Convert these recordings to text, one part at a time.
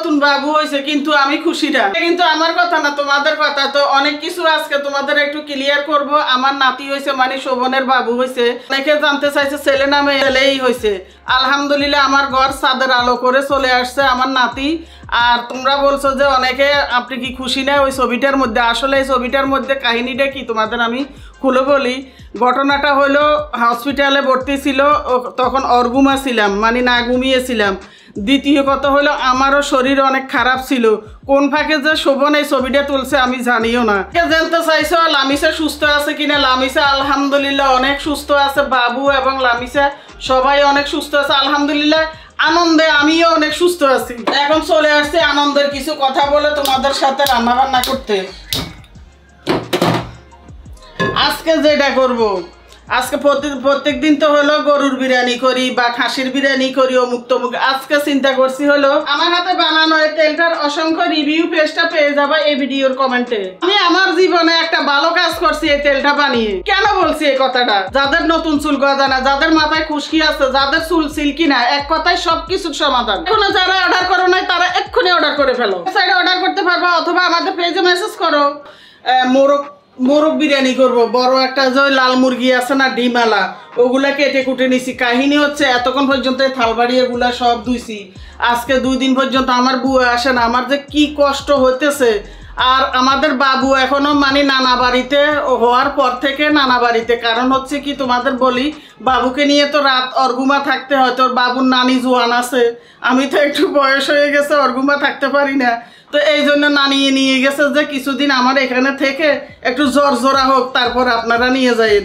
নতুন বাবু হয়েছে কিন্তু আমি খুশি না, কিন্তু আমার কথা না তোমাদের কথা। তো অনেক কিছু আজকে তোমাদের একটু ক্লিয়ার করব। আমার নাতি হয়েছে মানে শোভনের বাবু হয়েছে। অনেকে জানতে চাইছে ছেলে নামে ছেলেই হয়েছে। আলহামদুলিল্লাহ আমার ঘর চাঁদের আলো করে চলে আসছে আমার নাতি। আর তোমরা বলছো যে অনেকে আপনি কি খুশি না ওই ছবিটার মধ্যে। আসলে এই ছবিটার মধ্যে কাহিনীটা কি তোমাদের আমি খুলে বলি। ঘটনাটা হলো হসপিটালে ভর্তি ছিল, তখন অর্গুমা ছিলাম মানে না ঘুমিয়েছিলাম। দ্বিতীয় কথা হলো আমারও শরীর অনেক খারাপ ছিল। কোন ফাঁকে যে শোভন এই ছবিটা তুলছে আমি জানিও না। জানতে চাইছো লামিসা সুস্থ আছে কিনা। লামিসা আলহামদুলিল্লাহ অনেক সুস্থ আছে। বাবু এবং লামিসা সবাই অনেক সুস্থ আছে আলহামদুলিল্লাহ। আনন্দে আমিও অনেক সুস্থ আছি। এখন চলে আসছে আনন্দের কিছু কথা বলে তোমাদের সাথে রান্না বান্না করতে। আজকে যেটা করব, আজকে প্রত্যেক দিন তো হলো গরুর বিরিয়ানি করি বা খাসির বিরিয়ানি করি অমুক তমুক। আজকে চিন্তা করছি হলো আমার হাতে বানানো এই তেলটার অসংখ্য রিভিউ পেজটা পেয়ে যাবা এই ভিডিওর কমেন্টে। আমি আমার জীবনে একটা ভালো কাজ করছি এই তেলটা বানিয়ে। কেন বলছি এই কথাটা? যাদের নতুন চুল গজা না, যাদের মাথায় খুশকি আছে, যাদের চুল সিল্কি না, এক কথায় সবকিছুর সমাধান। এখনো যারা অর্ডার করো নাই তারা এক্ষুনি অর্ডার করে ফেলো। সাইডে অর্ডার করতে পারবা অথবা আমাদের পেজে মেসেজ করো। মোরগ বিরিয়ানি করব। বড় একটা যে লাল মুরগি আছে না ডিমালা, ওগুলা কেটে কুটে নিছি। কাহিনী হচ্ছে এতক্ষণ পর্যন্ত থালবাড়ি এগুলা সব ধুইছি। আজকে 2 দিন পর্যন্ত আমার বুয়া আসে না। আমার যে কি কষ্ট হইতেছে। আর আমাদের বাবু এখনো মানে নানা বাড়িতে হওয়ার পর থেকে নানা বাড়িতে। কারণ হচ্ছে কি তোমাদের বলি, বাবুকে নিয়ে তো রাত অর্গুমা থাকতে হয়। তোর বাবুর নানি জোয়ান আছে, আমি তো একটু বয়স হয়ে গেছে, অর্গুমা থাকতে পারি না। তো এই জন্য নানিয়ে নিয়ে গেছে যে কিছুদিন আমার এখানে থেকে একটু জ্বর জোড়া হোক, তারপর আপনারা নিয়ে যাইন।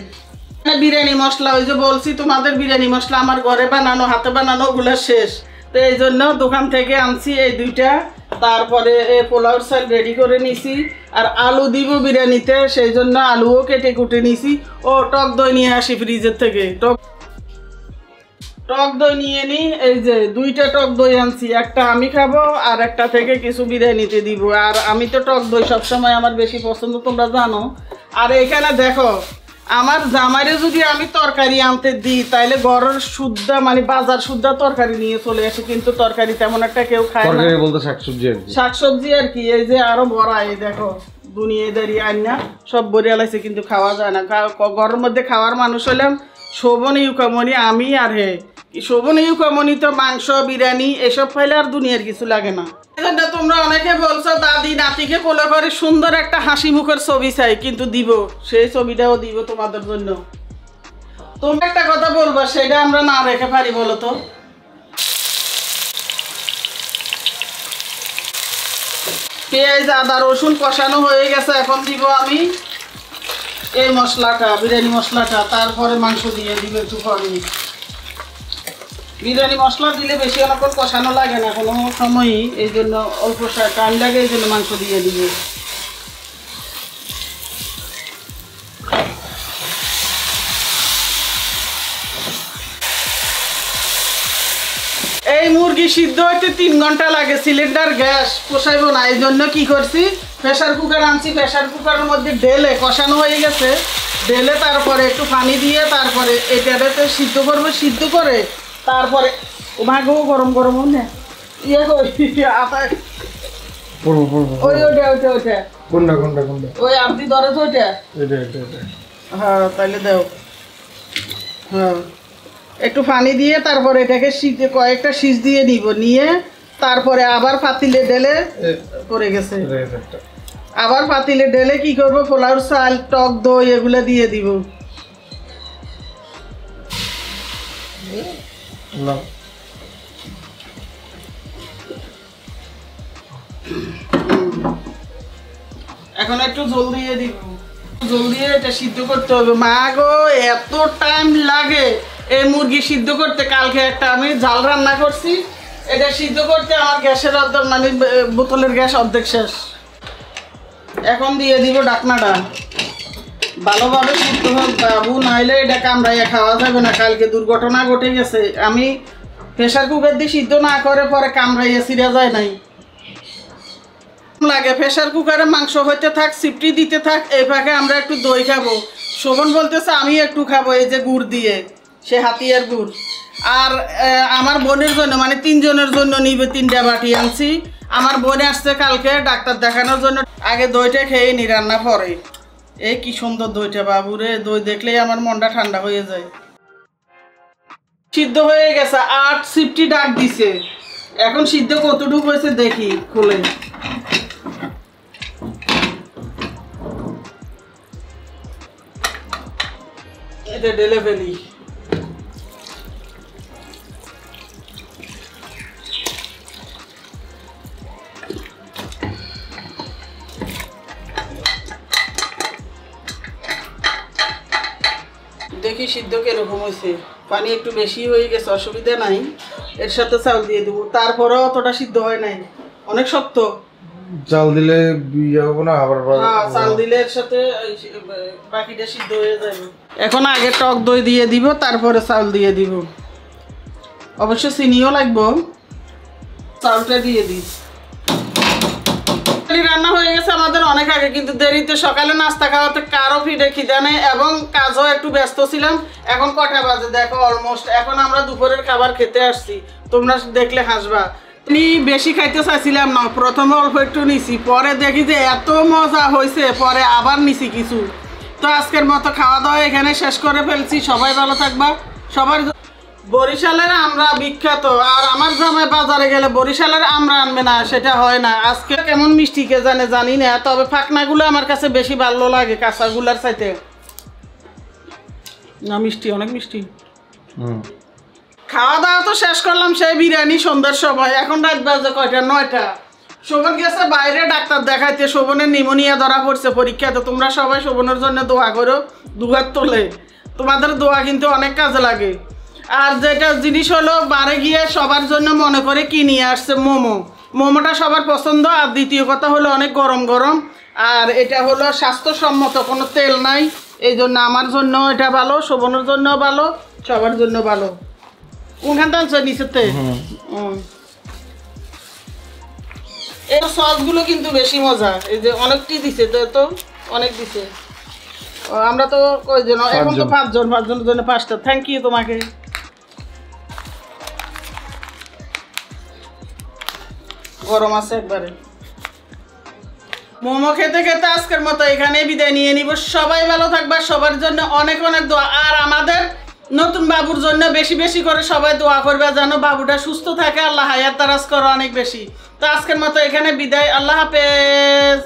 বিরিয়ানি মশলা ওই যে বলছি তোমাদের, বিরিয়ানি মশলা আমার ঘরে বানানো হাতে বানানো ওগুলো শেষ। তো এই জন্য দোকান থেকে আনছি এই 2টা। তারপরে পোলাওর চাল রেডি করে নিছি। আর আলু দিব বিরিয়ানিতে, সেই জন্য আলুও কেটে কুটে নিছি। ও টক দই নিয়ে আসি ফ্রিজের থেকে। টক দই নিয়ে নি, এই যে 2টা টক দই আনছি। একটা আমি খাবো আর একটা থেকে কিছু বিরিয়ানিতে দিব। আর আমি তো টক দই সবসময় আমার বেশি পছন্দ, তোমরা জানো। আর এখানে দেখো আমার জামাইরে যদি আমি তরকারি আনতে দিই তাইলে ঘরের শুদ্ধ মানে বাজার শুদ্ধ তরকারি নিয়ে চলে আসে, কিন্তু তরকারি তেমন একটা কেউ খায় না। তরকারি বলতে শাকসবজি আর কি। এই যে আরো বড়া, এই দেখো দুনিয়া দাঁড়িয়ে আন না সব বরিয়া লাগছে, কিন্তু খাওয়া যায় না। ঘরের মধ্যে খাওয়ার মানুষ হলাম শোভন ইউকামনি আমি আর শোভন ইউকামনি তো মাংস বিরিয়ানি এসব খাইলে আর দুনিয়ার কিছু লাগে না। তোমরা অনেকে বলছো দাদি নাতিকে কোলে করে সুন্দর একটা হাসি মুখের ছবি চাই, কিন্তু দিব, সেই ছবিটাও দিব তোমাদের জন্য। তোমরা একটা কথা বলবা, সেটা আমরা না রেখে পারি বলো তো? পেঁয়াজ আদা রসুন কষানো হয়ে গেছে। এখন দিব আমি এই মশলাটা, বিরিয়ানি মশলাটা। তারপরে মাংস দিয়ে দিব একটু পরে। বিরিয়ানি মশলা দিলে বেশি অনেকক্ষণ কষানো লাগে না কোনো সময়ই, এই জন্য অল্প টাইম লাগে, এই জন্য মাংস দিয়ে দিব। এই মুরগি সিদ্ধ হইতে 3 ঘন্টা লাগে। সিলিন্ডার গ্যাস পোষাইব না, এই জন্য কি করছি প্রেশার কুকার আনছি। প্রেশার কুকারের মধ্যে ঢেলে কষানো হয়ে গেছে, ঢেলে তারপরে একটু পানি দিয়ে তারপরে এটাতে সিদ্ধ করবো। সিদ্ধ করে তারপরে ভাগও গরম গরম না ইয়ে ওই আপনি ধরে তো ওইটা। হ্যাঁ তাইলে দেও। হ্যাঁ একটু পানি দিয়ে তারপরে এটাকে সিদ্ধে কয়েকটা সিজ দিয়ে নিব, নিয়ে তারপরে আবার পাতিলে ঢেলে করে গেছে। আবার পাতিলে ঢেলে কি করব, পোলাওর চাল টক দই এগুলো দিয়ে দিব। এখন একটু জল দিয়ে দিব, জল দিয়ে এটা সিদ্ধ করতে হবে। মা গো এত টাইম লাগে এই মুরগি সিদ্ধ করতে। কালকে একটা আমি ঝাল রান্না করছি, এটা সিদ্ধ করতে আমার গ্যাসের অর্ধেক মানে বোতলের গ্যাস অর্ধেক শেষ। এখন দিয়ে দিব ঢাকনাটা, ভালোভাবে সিদ্ধ হোক বাবু, নাইলে এটা কামড়াইয়া খাওয়া যাবে না। কালকে দুর্ঘটনা ঘটে গেছে, আমি প্রেশার কুকার দিয়ে সিদ্ধ না করে পরে কামড়াইয়া ছিঁড়া যায় নাই লাগে। প্রেশার কুকারে মাংস হইতে থাক, সিপটি দিতে থাক, এই ফাঁকে আমরা একটু দই খাবো। শোভন বলতেছে আমি একটু খাবো এই যে গুড় দিয়ে, সে হাতিয়ার গুড়। আর আমার বোনের জন্য মানে 3 জনের জন্য নিবে 3টা বাটি আনছি। আমার বোন আসছে কালকে ডাক্তার দেখানোর জন্য, আগে দইটা খেয়ে নি রান্না পরে। এই কি সুন্দর দইটা বাবুরে, দই দেখলেই আমার মনটা ঠান্ডা হয়ে যায়। সিদ্ধ হয়ে গেছে, 8 সিফটি ডাক দিছে। এখন সিদ্ধ কতটুকু হয়েছে দেখি খুলে। এটা ঢেলে ফেলি। দেখি সিদ্ধ কিরকম হয়েছে, পানি একটু বেশি হয়ে গেছে, অসুবিধা নাই। এর সাথে চাল দিয়ে দেবো, তারপরেও অতটা সিদ্ধ হয় নাই, অনেক শক্ত। চাল দিলে ইয়ে হবে না আবার? হ্যাঁ, চাল দিলে এর সাথে বাকিটা সিদ্ধ হয়ে যাবে। এখন আগে টক দই দিয়ে দিব, তারপরে চাল দিয়ে দিব। অবশ্য চিনিও লাগবো। চালটা দিয়ে দিই। রান্না হয়ে গেছে আমাদের অনেক আগে, কিন্তু দেরিতে। সকালে নাস্তা খাওয়াতে কারো ফিডে খিদা নেই এবং কাজও একটু ব্যস্ত ছিলাম। এখন কটা বাজে দেখো, অলমোস্ট। এখন আমরা দুপুরের খাবার খেতে আসছি, তোমরা দেখলে হাসবা। আমি বেশি খাইতে চাইছিলাম না, প্রথমে অল্প একটু নিছি, পরে দেখি যে এত মজা হয়েছে, পরে আবার নিছি কিছু। তো আজকের মতো খাওয়া দাওয়া এখানে শেষ করে ফেলছি। সবাই ভালো থাকবা। সবার বরিশালের আমরা বিখ্যাত, আর আমার জামাই বাজারে গেলে বরিশালের আমরা আনবে না, সেটা হয় না। আজকে কেমন মিষ্টি কে জানি না, তবে ফাঁকনাগুলো আমার কাছে বেশি ভালো লাগে কাঁচাগুলার চাইতে। না, মিষ্টি, অনেক মিষ্টি। খাওয়া দাওয়া তো শেষ করলাম, সেই বিরিয়ানি সন্ধ্যার সময়। এখন রাত বাজে কয়টা? 9টা। শোভন গেছে বাইরে ডাক্তার দেখাইতে, শোভনের নিউমোনিয়া ধরা পড়ছে পরীক্ষাতে। তোমরা সবাই শোভনের জন্য দোয়া করো, দুহাত তোলে। তোমাদের দোয়া কিন্তু অনেক কাজে লাগে। আর যেটা জিনিস হলো, বারে গিয়ে সবার জন্য মনে করে কি নিয়ে আসছে, মোমো। মোমোটা সবার পছন্দ। আর দ্বিতীয় কথা হলো অনেক গরম গরম, আর এটা হলো স্বাস্থ্যসম্মত, কোনো তেল নাই। এই জন্য আমার জন্য এটা ভালো, শোভনের জন্য ভালো, সবার জন্য ভালো। কোনখানটা আনছো? নিচেতে। এই সসগুলো কিন্তু বেশি মজা। এই যে অনেকটি দিছে, তো অনেক দিছে। আমরা তো কয়জন? এখন তো 5 জন, 5 জনের জন্য 5টা। থ্যাংক ইউ তোমাকে। গরম আছে একবারে। মোমো খেতে খেতে আজকের মতো এখানে বিদায় নিয়ে নিব। সবাই ভালো থাকবা, সবার জন্য অনেক অনেক দোয়া। আর আমাদের নতুন বাবুর জন্য বেশি বেশি করে সবাই দোয়া করবে, যেন বাবুটা সুস্থ থাকে। আল্লাহ হায়াত তারাজ করো অনেক বেশি। তো আজকের মতো এখানে বিদায়। আল্লাহ হাফেজ।